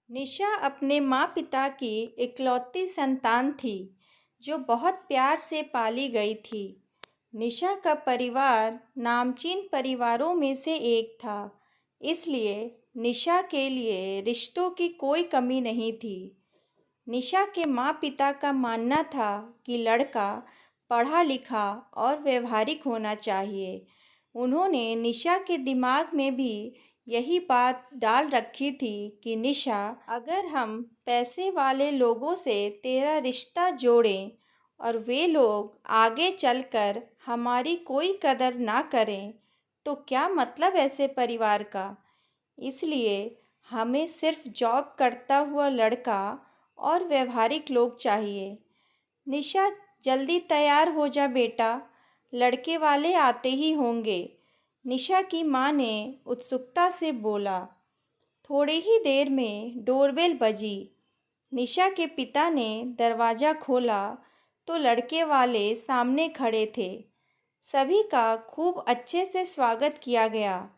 निशा अपने माँ पिता की इकलौती संतान थी जो बहुत प्यार से पाली गई थी। निशा का परिवार नामचीन परिवारों में से एक था, इसलिए निशा के लिए रिश्तों की कोई कमी नहीं थी। निशा के माँ पिता का मानना था कि लड़का पढ़ा लिखा और व्यवहारिक होना चाहिए। उन्होंने निशा के दिमाग में भी यही बात डाल रखी थी कि निशा, अगर हम पैसे वाले लोगों से तेरा रिश्ता जोड़ें और वे लोग आगे चलकर हमारी कोई कदर ना करें तो क्या मतलब ऐसे परिवार का। इसलिए हमें सिर्फ जॉब करता हुआ लड़का और व्यवहारिक लोग चाहिए। निशा, जल्दी तैयार हो जा बेटा, लड़के वाले आते ही होंगे, निशा की माँ ने उत्सुकता से बोला। थोड़ी ही देर में डोरबेल बजी। निशा के पिता ने दरवाज़ा खोला तो लड़के वाले सामने खड़े थे। सभी का खूब अच्छे से स्वागत किया गया।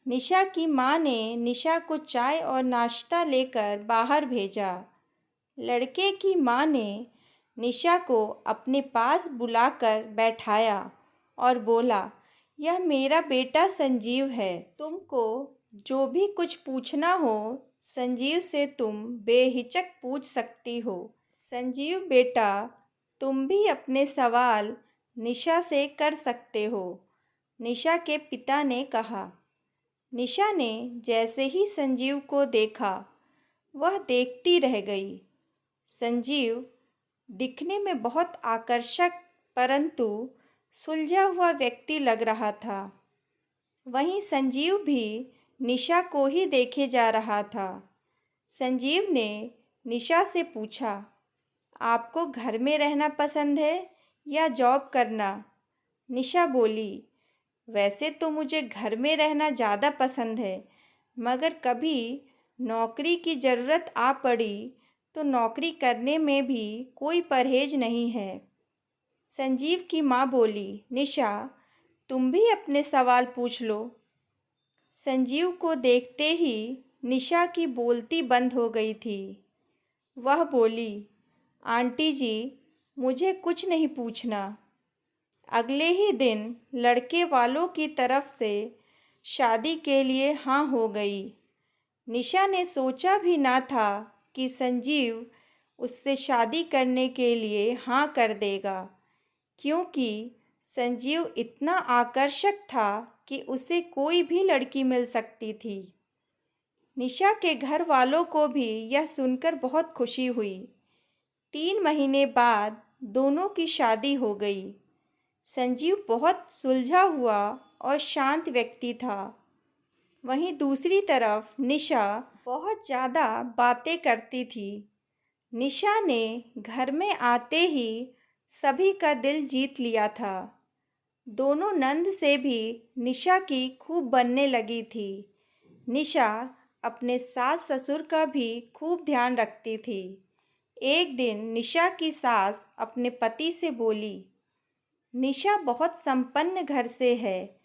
निशा की माँ ने निशा को चाय और नाश्ता लेकर बाहर भेजा। लड़के की माँ ने निशा को अपने पास बुलाकर बैठाया और बोला, यह मेरा बेटा संजीव है। तुमको जो भी कुछ पूछना हो संजीव से तुम बेहिचक पूछ सकती हो। संजीव बेटा, तुम भी अपने सवाल निशा से कर सकते हो, निशा के पिता ने कहा। निशा ने जैसे ही संजीव को देखा, वह देखती रह गई। संजीव दिखने में बहुत आकर्षक परंतु सुलझा हुआ व्यक्ति लग रहा था। वहीं संजीव भी निशा को ही देखे जा रहा था। संजीव ने निशा से पूछा, आपको घर में रहना पसंद है या जॉब करना? निशा बोली, वैसे तो मुझे घर में रहना ज़्यादा पसंद है, मगर कभी नौकरी की ज़रूरत आ पड़ी तो नौकरी करने में भी कोई परहेज नहीं है। संजीव की माँ बोली, निशा, तुम भी अपने सवाल पूछ लो। संजीव को देखते ही निशा की बोलती बंद हो गई थी। वह बोली, आंटी जी, मुझे कुछ नहीं पूछना। अगले ही दिन लड़के वालों की तरफ से शादी के लिए हाँ हो गई। निशा ने सोचा भी ना था कि संजीव उससे शादी करने के लिए हाँ कर देगा, क्योंकि संजीव इतना आकर्षक था कि उसे कोई भी लड़की मिल सकती थी। निशा के घर वालों को भी यह सुनकर बहुत खुशी हुई। 3 महीने बाद दोनों की शादी हो गई। संजीव बहुत सुलझा हुआ और शांत व्यक्ति था। वहीं दूसरी तरफ निशा बहुत ज़्यादा बातें करती थी। निशा ने घर में आते ही सभी का दिल जीत लिया था। दोनों नंद से भी निशा की खूब बनने लगी थी। निशा अपने सास ससुर का भी खूब ध्यान रखती थी। एक दिन निशा की सास अपने पति से बोली, निशा बहुत संपन्न घर से है,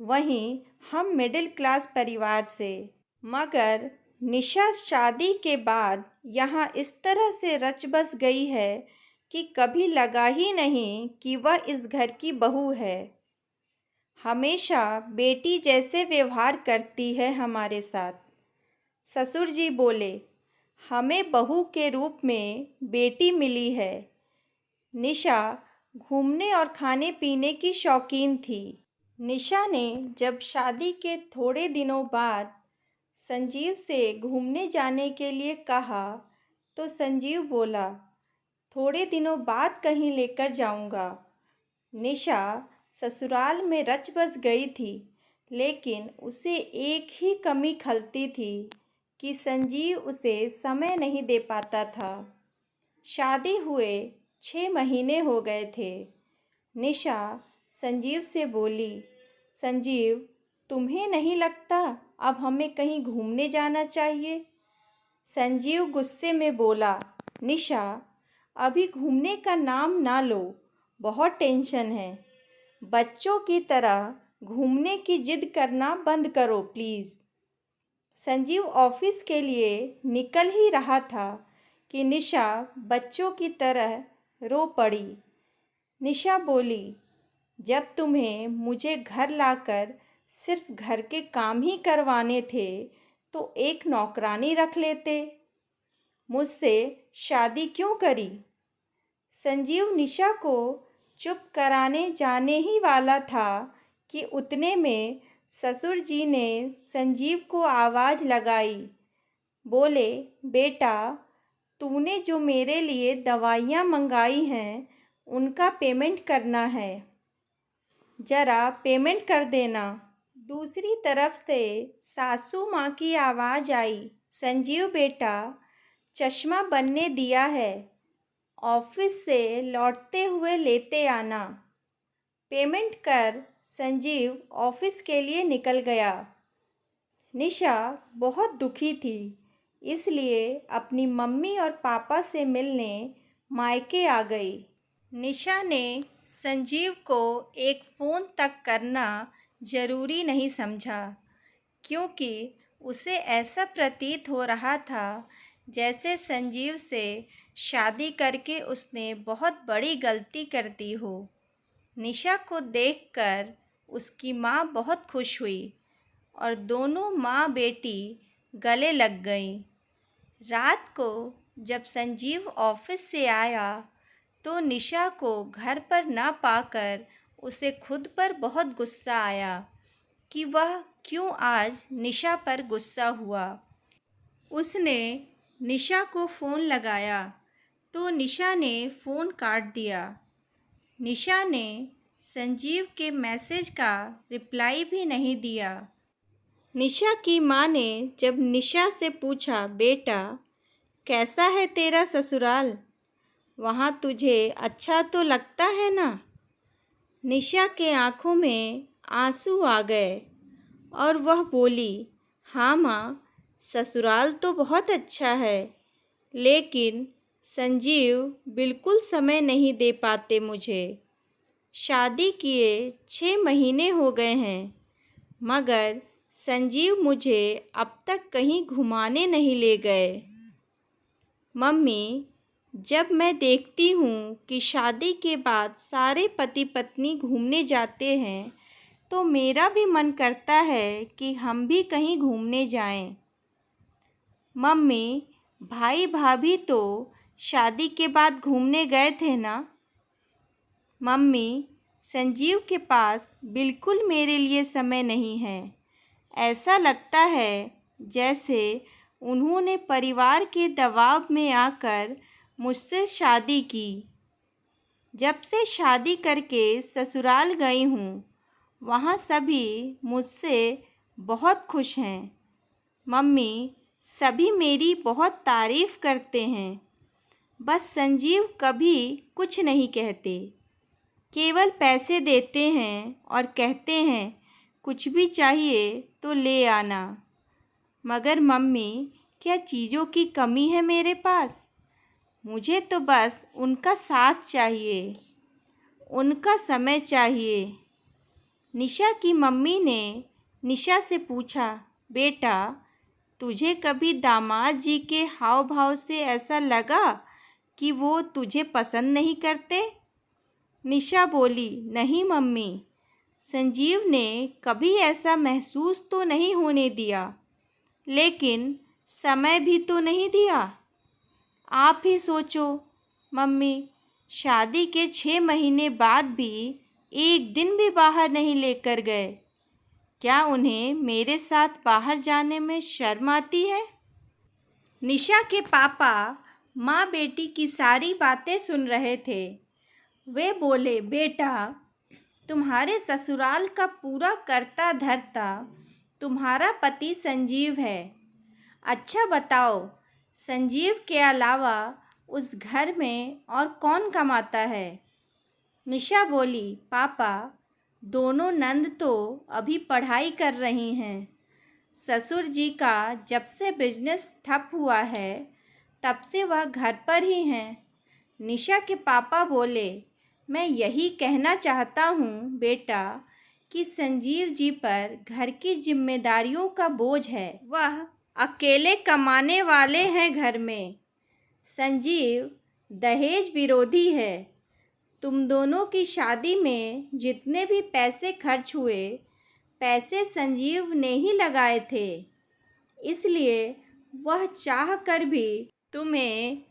वहीं हम मिडिल क्लास परिवार से, मगर निशा शादी के बाद यहाँ इस तरह से रच बस गई है कि कभी लगा ही नहीं कि वह इस घर की बहू है। हमेशा बेटी जैसे व्यवहार करती है हमारे साथ। ससुर जी बोले, हमें बहू के रूप में बेटी मिली है। निशा घूमने और खाने पीने की शौकीन थी। निशा ने जब शादी के थोड़े दिनों बाद संजीव से घूमने जाने के लिए कहा तो संजीव बोला, थोड़े दिनों बाद कहीं लेकर जाऊंगा। निशा ससुराल में रच बस गई थी, लेकिन उसे एक ही कमी खलती थी कि संजीव उसे समय नहीं दे पाता था। शादी हुए 6 महीने हो गए थे। निशा संजीव से बोली, संजीव, तुम्हें नहीं लगता अब हमें कहीं घूमने जाना चाहिए? संजीव गुस्से में बोला, निशा, अभी घूमने का नाम ना लो, बहुत टेंशन है। बच्चों की तरह घूमने की जिद करना बंद करो प्लीज़। संजीव ऑफिस के लिए निकल ही रहा था कि निशा बच्चों की तरह रो पड़ी। निशा बोली, जब तुम्हें मुझे घर लाकर सिर्फ घर के काम ही करवाने थे तो एक नौकरानी रख लेते। मुझसे शादी क्यों करी? संजीव निशा को चुप कराने जाने ही वाला था कि उतने में ससुर जी ने संजीव को आवाज़ लगाई। बोले, बेटा, तूने जो मेरे लिए दवाइयाँ मंगाई हैं उनका पेमेंट करना है, ज़रा पेमेंट कर देना। दूसरी तरफ से सासू माँ की आवाज़ आई, संजीव बेटा, चश्मा बनने दिया है, ऑफिस से लौटते हुए लेते आना। पेमेंट कर संजीव ऑफिस के लिए निकल गया। निशा बहुत दुखी थी, इसलिए अपनी मम्मी और पापा से मिलने मायके आ गई। निशा ने संजीव को एक फ़ोन तक करना ज़रूरी नहीं समझा, क्योंकि उसे ऐसा प्रतीत हो रहा था जैसे संजीव से शादी करके उसने बहुत बड़ी गलती कर दी हो। निशा को देखकर उसकी माँ बहुत खुश हुई और दोनों माँ बेटी गले लग गईं। रात को जब संजीव ऑफिस से आया तो निशा को घर पर ना पाकर उसे खुद पर बहुत गुस्सा आया कि वह क्यों आज निशा पर गुस्सा हुआ। उसने निशा को फ़ोन लगाया तो निशा ने फ़ोन काट दिया। निशा ने संजीव के मैसेज का रिप्लाई भी नहीं दिया। निशा की माँ ने जब निशा से पूछा, बेटा, कैसा है तेरा ससुराल? वहाँ तुझे अच्छा तो लगता है ना? निशा के आँखों में आंसू आ गए और वह बोली, हाँ माँ, ससुराल तो बहुत अच्छा है, लेकिन संजीव बिल्कुल समय नहीं दे पाते मुझे। शादी किए 6 महीने हो गए हैं, मगर संजीव मुझे अब तक कहीं घुमाने नहीं ले गए। मम्मी, जब मैं देखती हूँ कि शादी के बाद सारे पति पत्नी घूमने जाते हैं तो मेरा भी मन करता है कि हम भी कहीं घूमने जाएं। मम्मी, भाई भाभी तो शादी के बाद घूमने गए थे ना? मम्मी, संजीव के पास बिल्कुल मेरे लिए समय नहीं है। ऐसा लगता है जैसे उन्होंने परिवार के दबाव में आकर मुझसे शादी की। जब से शादी करके ससुराल गई हूँ, वहाँ सभी मुझसे बहुत खुश हैं। मम्मी, सभी मेरी बहुत तारीफ़ करते हैं, बस संजीव कभी कुछ नहीं कहते, केवल पैसे देते हैं और कहते हैं कुछ भी चाहिए तो ले आना। मगर मम्मी, क्या चीज़ों की कमी है मेरे पास? मुझे तो बस उनका साथ चाहिए, उनका समय चाहिए। निशा की मम्मी ने निशा से पूछा, बेटा, तुझे कभी दामाद जी के हाव भाव से ऐसा लगा कि वो तुझे पसंद नहीं करते? निशा बोली, नहीं मम्मी, संजीव ने कभी ऐसा महसूस तो नहीं होने दिया, लेकिन समय भी तो नहीं दिया। आप ही सोचो मम्मी, शादी के 6 महीने बाद भी एक दिन भी बाहर नहीं लेकर गए। क्या उन्हें मेरे साथ बाहर जाने में शर्म आती है? निशा के पापा माँ बेटी की सारी बातें सुन रहे थे। वे बोले, बेटा, तुम्हारे ससुराल का पूरा करता धरता तुम्हारा पति संजीव है। अच्छा बताओ, संजीव के अलावा उस घर में और कौन कमाता है? निशा बोली, पापा, दोनों नंद तो अभी पढ़ाई कर रही हैं। ससुर जी का जब से बिजनेस ठप हुआ है तब से वह घर पर ही हैं। निशा के पापा बोले, मैं यही कहना चाहता हूँ बेटा कि संजीव जी पर घर की जिम्मेदारियों का बोझ है। वह अकेले कमाने वाले हैं घर में। संजीव दहेज विरोधी है। तुम दोनों की शादी में जितने भी पैसे खर्च हुए, पैसे संजीव ने ही लगाए थे। इसलिए वह चाह कर भी तुम्हें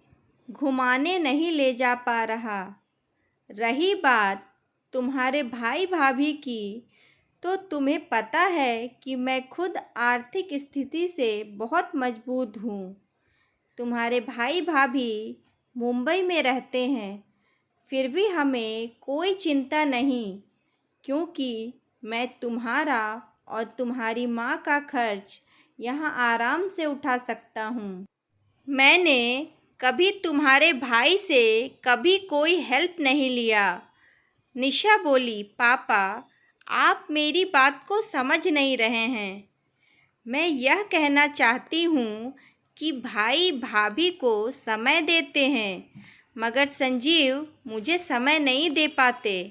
घुमाने नहीं ले जा पा रहा। रही बात तुम्हारे भाई भाभी की, तो तुम्हें पता है कि मैं खुद आर्थिक स्थिति से बहुत मजबूत हूँ। तुम्हारे भाई भाभी मुंबई में रहते हैं, फिर भी हमें कोई चिंता नहीं, क्योंकि मैं तुम्हारा और तुम्हारी माँ का खर्च यहाँ आराम से उठा सकता हूँ। मैंने कभी तुम्हारे भाई से कभी कोई हेल्प नहीं लिया। निशा बोली, पापा आप मेरी बात को समझ नहीं रहे हैं। मैं यह कहना चाहती हूँ कि भाई भाभी को समय देते हैं, मगर संजीव मुझे समय नहीं दे पाते।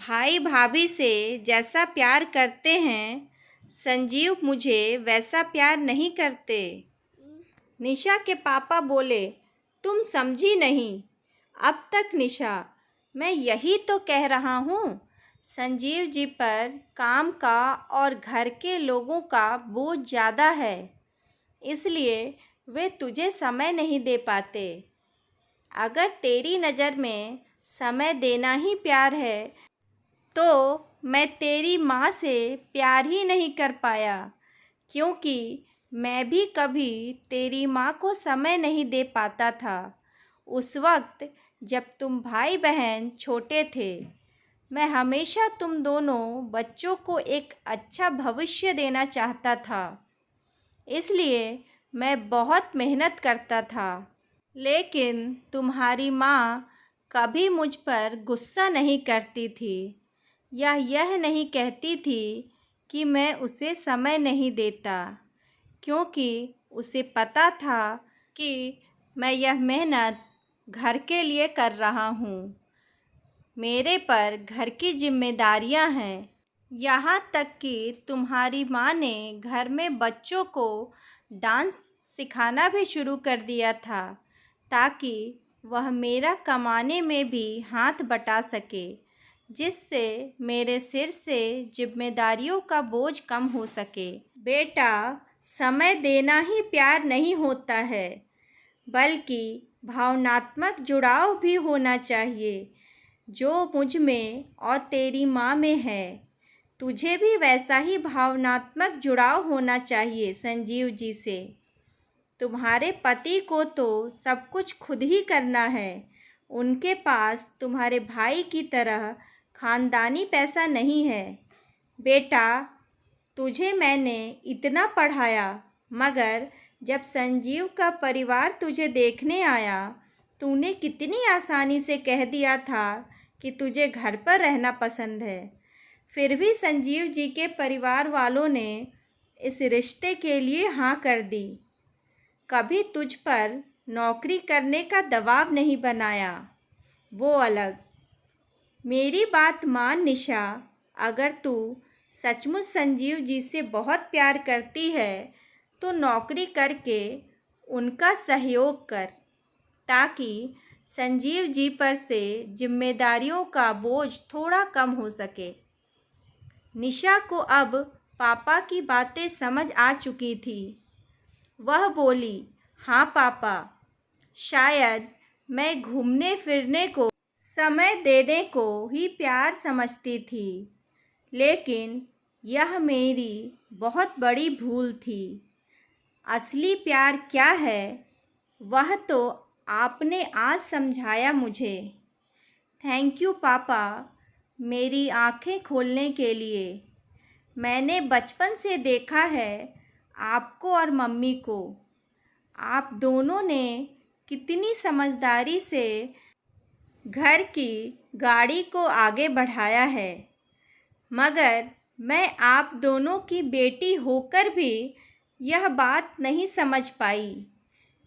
भाई भाभी से जैसा प्यार करते हैं, संजीव मुझे वैसा प्यार नहीं करते। निशा के पापा बोले, तुम समझी नहीं अब तक निशा, मैं यही तो कह रहा हूँ। संजीव जी पर काम का और घर के लोगों का बोझ ज़्यादा है, इसलिए वे तुझे समय नहीं दे पाते। अगर तेरी नज़र में समय देना ही प्यार है, तो मैं तेरी माँ से प्यार ही नहीं कर पाया, क्योंकि मैं भी कभी तेरी माँ को समय नहीं दे पाता था। उस वक्त जब तुम भाई बहन छोटे थे, मैं हमेशा तुम दोनों बच्चों को एक अच्छा भविष्य देना चाहता था, इसलिए मैं बहुत मेहनत करता था। लेकिन तुम्हारी माँ कभी मुझ पर गुस्सा नहीं करती थी या यह नहीं कहती थी कि मैं उसे समय नहीं देता, क्योंकि उसे पता था कि मैं यह मेहनत घर के लिए कर रहा हूँ। मेरे पर घर की जिम्मेदारियाँ हैं। यहाँ तक कि तुम्हारी माँ ने घर में बच्चों को डांस सिखाना भी शुरू कर दिया था, ताकि वह मेरा कमाने में भी हाथ बटा सके, जिससे मेरे सिर से जिम्मेदारियों का बोझ कम हो सके। बेटा, समय देना ही प्यार नहीं होता है, बल्कि भावनात्मक जुड़ाव भी होना चाहिए, जो मुझ में और तेरी माँ में है। तुझे भी वैसा ही भावनात्मक जुड़ाव होना चाहिए संजीव जी से। तुम्हारे पति को तो सब कुछ खुद ही करना है। उनके पास तुम्हारे भाई की तरह खानदानी पैसा नहीं है। बेटा, तुझे मैंने इतना पढ़ाया, मगर जब संजीव का परिवार तुझे देखने आया, तूने कितनी आसानी से कह दिया था कि तुझे घर पर रहना पसंद है। फिर भी संजीव जी के परिवार वालों ने इस रिश्ते के लिए हाँ कर दी। कभी तुझ पर नौकरी करने का दबाव नहीं बनाया, वो अलग। मेरी बात मान निशा, अगर तू सचमुच संजीव जी से बहुत प्यार करती है, तो नौकरी करके उनका सहयोग कर, ताकि संजीव जी पर से जिम्मेदारियों का बोझ थोड़ा कम हो सके। निशा को अब पापा की बातें समझ आ चुकी थी। वह बोली, हाँ पापा, शायद मैं घूमने फिरने को, समय देने को ही प्यार समझती थी, लेकिन यह मेरी बहुत बड़ी भूल थी। असली प्यार क्या है, वह तो आपने आज समझाया मुझे। थैंक यू पापा, मेरी आँखें खोलने के लिए। मैंने बचपन से देखा है आपको और मम्मी को। आप दोनों ने कितनी समझदारी से घर की गाड़ी को आगे बढ़ाया है, मगर मैं आप दोनों की बेटी होकर भी यह बात नहीं समझ पाई,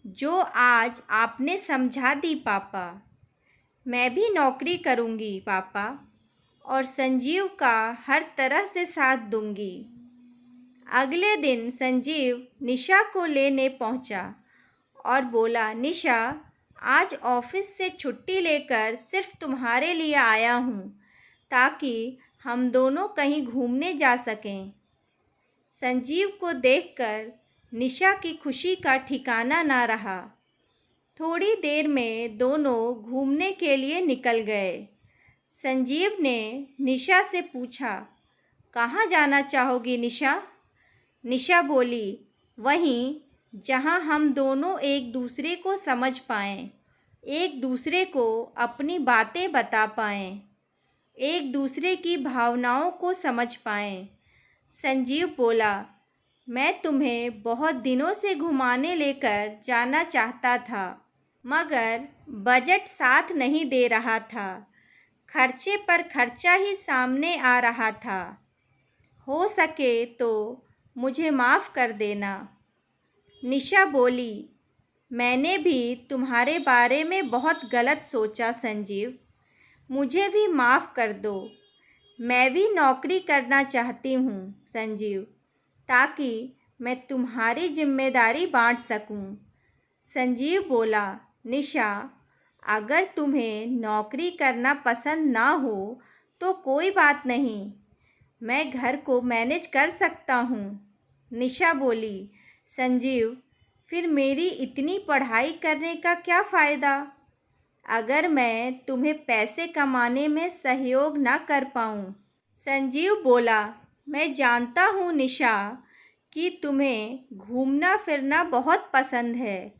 जो आज आपने समझा दी पापा। मैं भी नौकरी करूँगी पापा, और संजीव का हर तरह से साथ दूंगी। अगले दिन संजीव निशा को लेने पहुंचा और बोला, निशा, आज ऑफिस से छुट्टी लेकर सिर्फ तुम्हारे लिए आया हूँ ताकि हम दोनों कहीं घूमने जा सकें। संजीव को देखकर निशा की खुशी का ठिकाना ना रहा। थोड़ी देर में दोनों घूमने के लिए निकल गए। संजीव ने निशा से पूछा, कहाँ जाना चाहोगी निशा? निशा बोली, वहीं जहाँ हम दोनों एक दूसरे को समझ पाएं, एक दूसरे को अपनी बातें बता पाएं, एक दूसरे की भावनाओं को समझ पाएं। संजीव बोला, मैं तुम्हें बहुत दिनों से घुमाने लेकर जाना चाहता था, मगर बजट साथ नहीं दे रहा था। खर्चे पर खर्चा ही सामने आ रहा था। हो सके तो मुझे माफ़ कर देना। निशा बोली, मैंने भी तुम्हारे बारे में बहुत गलत सोचा संजीव, मुझे भी माफ़ कर दो। मैं भी नौकरी करना चाहती हूँ संजीव, ताकि मैं तुम्हारी जिम्मेदारी बांट सकूँ। संजीव बोला, निशा, अगर तुम्हें नौकरी करना पसंद ना हो तो कोई बात नहीं, मैं घर को मैनेज कर सकता हूँ। निशा बोली, संजीव, फिर मेरी इतनी पढ़ाई करने का क्या फ़ायदा अगर मैं तुम्हें पैसे कमाने में सहयोग ना कर पाऊँ? संजीव बोला, मैं जानता हूँ निशा कि तुम्हें घूमना फिरना बहुत पसंद है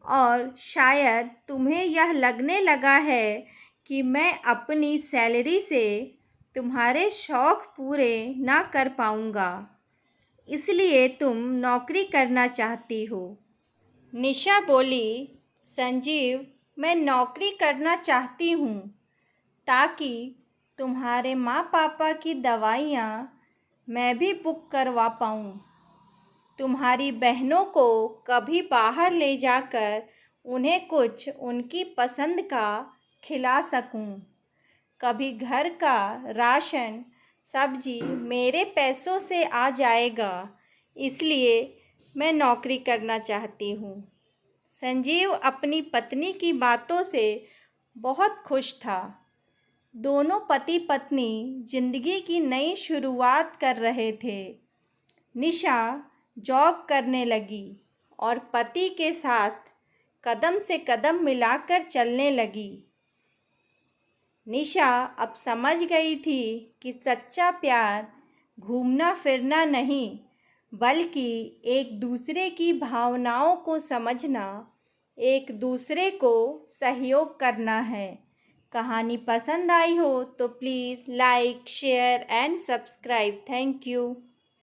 और शायद तुम्हें यह लगने लगा है कि मैं अपनी सैलरी से तुम्हारे शौक़ पूरे ना कर पाऊँगा, इसलिए तुम नौकरी करना चाहती हो। निशा बोली, संजीव, मैं नौकरी करना चाहती हूँ ताकि तुम्हारे माँ पापा की दवाइयाँ मैं भी बुक करवा पाऊँ, तुम्हारी बहनों को कभी बाहर ले जाकर उन्हें कुछ उनकी पसंद का खिला सकूँ, कभी घर का राशन सब्जी मेरे पैसों से आ जाएगा, इसलिए मैं नौकरी करना चाहती हूँ। संजीव अपनी पत्नी की बातों से बहुत खुश था। दोनों पति पत्नी जिंदगी की नई शुरुआत कर रहे थे। निशा जॉब करने लगी और पति के साथ कदम से कदम मिलाकर चलने लगी। निशा अब समझ गई थी कि सच्चा प्यार घूमना फिरना नहीं, बल्कि एक दूसरे की भावनाओं को समझना, एक दूसरे को सहयोग करना है। कहानी पसंद आई हो तो please like, share and subscribe. Thank you.